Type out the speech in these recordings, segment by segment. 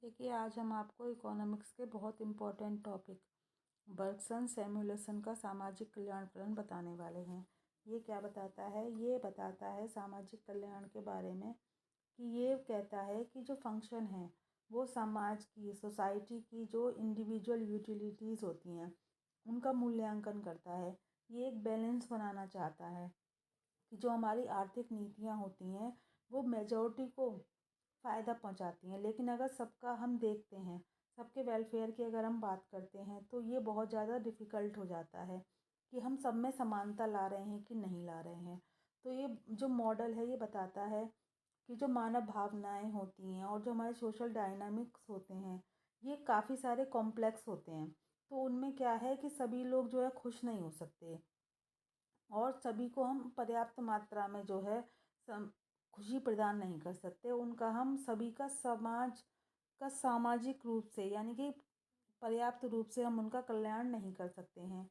देखिए, आज हम आपको इकोनॉमिक्स के बहुत इम्पोर्टेंट टॉपिक बर्गसन सैमुअल्सन का सामाजिक कल्याण फलन बताने वाले हैं। ये क्या बताता है? ये बताता है सामाजिक कल्याण के बारे में कि ये कहता है कि जो फंक्शन है वो समाज की, सोसाइटी की जो इंडिविजुअल यूटिलिटीज़ होती हैं उनका मूल्यांकन करता है। ये एक बैलेंस बनाना चाहता है कि जो हमारी आर्थिक नीतियाँ होती हैं वो मेजॉरिटी को फ़ायदा पहुंचाती हैं, लेकिन अगर सबका हम देखते हैं, सबके वेलफेयर की अगर हम बात करते हैं तो ये बहुत ज़्यादा डिफ़िकल्ट हो जाता है कि हम सब में समानता ला रहे हैं कि नहीं ला रहे हैं। तो ये जो मॉडल है ये बताता है कि जो मानव भावनाएं होती हैं और जो हमारे सोशल डायनामिक्स होते हैं ये काफ़ी सारे कॉम्प्लेक्स होते हैं। तो उनमें क्या है कि सभी लोग जो है खुश नहीं हो सकते और सभी को हम पर्याप्त मात्रा में जो है खुशी प्रदान नहीं कर सकते। उनका हम सभी का समाज का सामाजिक रूप से यानी कि पर्याप्त रूप से हम उनका कल्याण नहीं कर सकते हैं।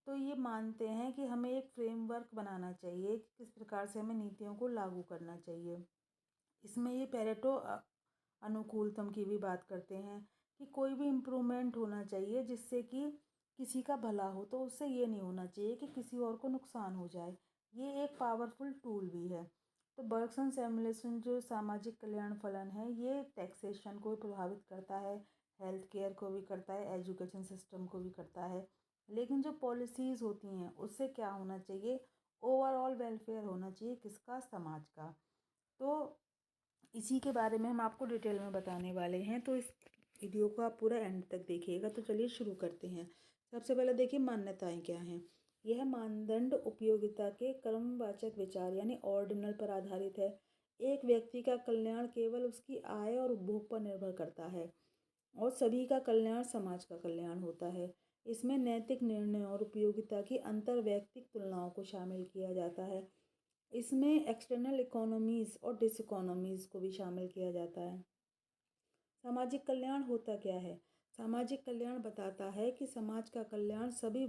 तो ये मानते हैं कि हमें एक फ्रेमवर्क बनाना चाहिए कि किस प्रकार से हमें नीतियों को लागू करना चाहिए। इसमें ये पेरेटो अनुकूलतम की भी बात करते हैं कि कोई भी इम्प्रूवमेंट होना चाहिए जिससे कि किसी का भला हो, तो उससे ये नहीं होना चाहिए कि किसी और को नुकसान हो जाए। ये एक पावरफुल टूल भी है। तो बर्गसन सैमुअल्सन जो सामाजिक कल्याण फलन है ये टैक्सेशन को भी प्रभावित करता है, हेल्थ केयर को भी करता है, एजुकेशन सिस्टम को भी करता है। लेकिन जो पॉलिसीज़ होती हैं उससे क्या होना चाहिए? ओवरऑल वेलफेयर होना चाहिए किसका? समाज का। तो इसी के बारे में हम आपको डिटेल में बताने वाले हैं, तो इस वीडियो को आप पूरा एंड तक देखिएगा। तो चलिए शुरू करते हैं। सबसे पहले देखिए मान्यताएं क्या हैं। यह मानदंड उपयोगिता के क्रमवाचक विचार यानी ऑर्डिनल पर आधारित है। एक व्यक्ति का कल्याण केवल उसकी आय और उपभोग पर निर्भर करता है और सभी का कल्याण समाज का कल्याण होता है। इसमें नैतिक निर्णय और उपयोगिता की अंतर्वैयक्तिक तुलनाओं को शामिल किया जाता है। इसमें एक्सटर्नल इकोनॉमीज़ और डिसइकोनॉमीज़ को भी शामिल किया जाता है। सामाजिक कल्याण होता क्या है? सामाजिक कल्याण बताता है कि समाज का कल्याण सभी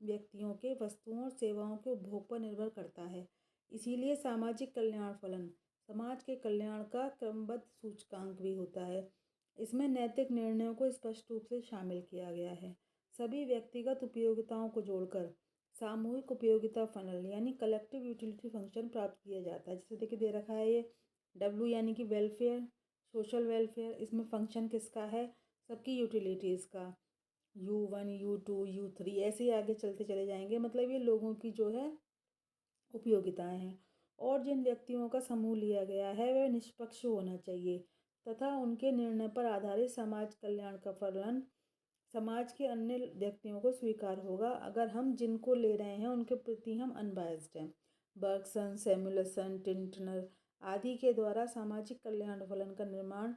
व्यक्तियों के वस्तुओं और सेवाओं के उपभोग पर निर्भर करता है। इसीलिए सामाजिक कल्याण फलन समाज के कल्याण का क्रमबद्ध सूचकांक भी होता है। इसमें नैतिक निर्णयों को स्पष्ट रूप से शामिल किया गया है। सभी व्यक्तिगत उपयोगिताओं को जोड़कर सामूहिक उपयोगिता फनल यानी कलेक्टिव यूटिलिटी फंक्शन प्राप्त किया जाता है। जैसे देखिए दे रखा है ये डब्ल्यू यानी कि वेलफेयर, सोशल वेलफेयर। इसमें फंक्शन किसका है? सबकी यूटिलिटीज़ का। U1 U2 U3 ऐसे ही आगे चलते चले जाएंगे। मतलब ये लोगों की जो है उपयोगिताएं हैं। और जिन व्यक्तियों का समूह लिया गया है वह निष्पक्ष होना चाहिए तथा उनके निर्णय पर आधारित समाज कल्याण का फलन समाज के अन्य व्यक्तियों को स्वीकार होगा अगर हम जिनको ले रहे हैं उनके प्रति हम अनबायस्ड हैं। बर्गसन, सैमुअल्सन, टिंटनर आदि के द्वारा सामाजिक कल्याण फलन का निर्माण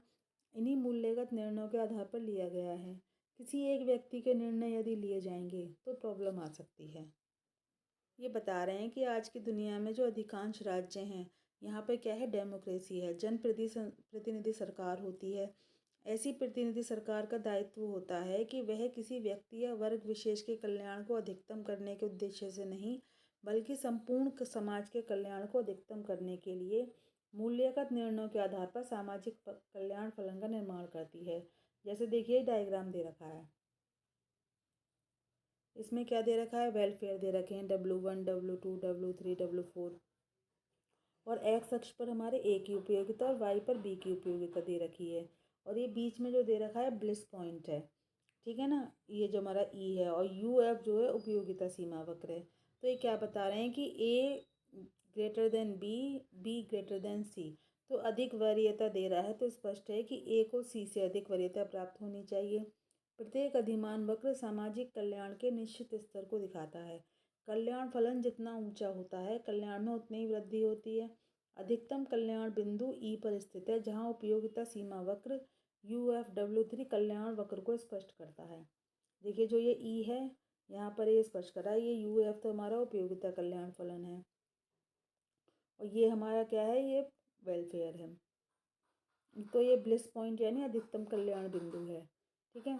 इन्हीं मूल्यगत निर्णयों के आधार पर लिया गया है। किसी एक व्यक्ति के निर्णय यदि लिए जाएंगे तो प्रॉब्लम आ सकती है। ये बता रहे हैं कि आज की दुनिया में जो अधिकांश राज्य हैं यहाँ पे क्या है? डेमोक्रेसी है, प्रतिनिधि सरकार होती है। ऐसी प्रतिनिधि सरकार का दायित्व होता है कि वह किसी व्यक्ति या वर्ग विशेष के कल्याण को अधिकतम करने के उद्देश्य से नहीं बल्कि संपूर्ण समाज के कल्याण को अधिकतम करने के लिए मूल्यगत निर्णयों के आधार पर सामाजिक कल्याण फलन का निर्माण करती है। जैसे देखिए डायग्राम दे रखा है। इसमें क्या दे रखा है? वेलफेयर दे रखे हैं W1 W2 W3 W4 और एक्स अक्ष पर हमारे ए की उपयोगिता और वाई पर बी की उपयोगिता दे रखी है। और ये बीच में जो दे रखा है ब्लिस पॉइंट है, ठीक है ना? ये जो हमारा ई है और UF जो है उपयोगिता सीमा वक्र है। तो ये क्या बता रहे हैं कि A greater than B greater than C. तो अधिक वरीयता दे रहा है तो स्पष्ट है कि ए को सी से अधिक वरीयता प्राप्त होनी चाहिए। प्रत्येक अधिमान वक्र सामाजिक कल्याण के निश्चित स्तर को दिखाता है। कल्याण फलन जितना ऊंचा होता है कल्याण में उतनी ही वृद्धि होती है। अधिकतम कल्याण बिंदु ई पर स्थित है जहां उपयोगिता सीमा वक्र UFW3 कल्याण वक्र को स्पष्ट करता है। देखिए जो ये ई है यहाँ पर ये स्पष्ट कर रहा है, ये UF तो हमारा उपयोगिता कल्याण फलन है और ये हमारा क्या है? ये वेलफेयर है। तो ये ब्लिस पॉइंट यानी अधिकतम कल्याण बिंदु है, ठीक है।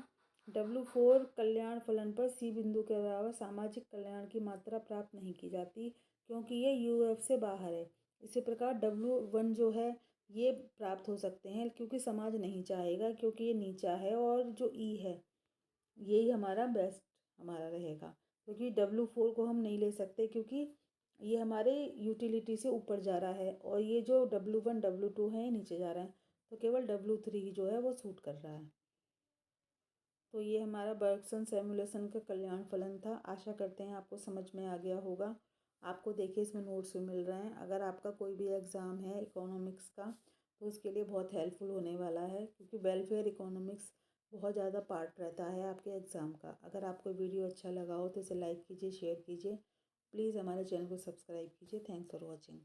W4 कल्याण फलन पर सी बिंदु के अलावा सामाजिक कल्याण की मात्रा प्राप्त नहीं की जाती क्योंकि ये UF से बाहर है। इसी प्रकार W1 जो है ये प्राप्त हो सकते हैं, क्योंकि समाज नहीं चाहेगा, क्योंकि ये नीचा है। और जो ई है यही हमारा बेस्ट हमारा रहेगा, क्योंकि W4 को हम नहीं ले सकते, क्योंकि ये हमारे यूटिलिटी से ऊपर जा रहा है, और ये जो W1 W2 है नीचे जा रहा है, तो केवल W3 जो है वो सूट कर रहा है। तो ये हमारा बर्गसन सिमुलेशन का कल्याण फलन था। आशा करते हैं आपको समझ में आ गया होगा। आपको देखिए इसमें नोट्स भी मिल रहे हैं। अगर आपका कोई भी एग्ज़ाम है इकोनॉमिक्स का, तो उसके लिए बहुत हेल्पफुल होने वाला है, क्योंकि वेलफेयर इकोनॉमिक्स बहुत ज़्यादा पार्ट रहता है आपके एग्ज़ाम का। अगर आपको वीडियो अच्छा लगा हो तो इसे लाइक कीजिए, शेयर कीजिए। प्लीज़ हमारे चैनल को सब्सक्राइब कीजिए। Thanks for watching.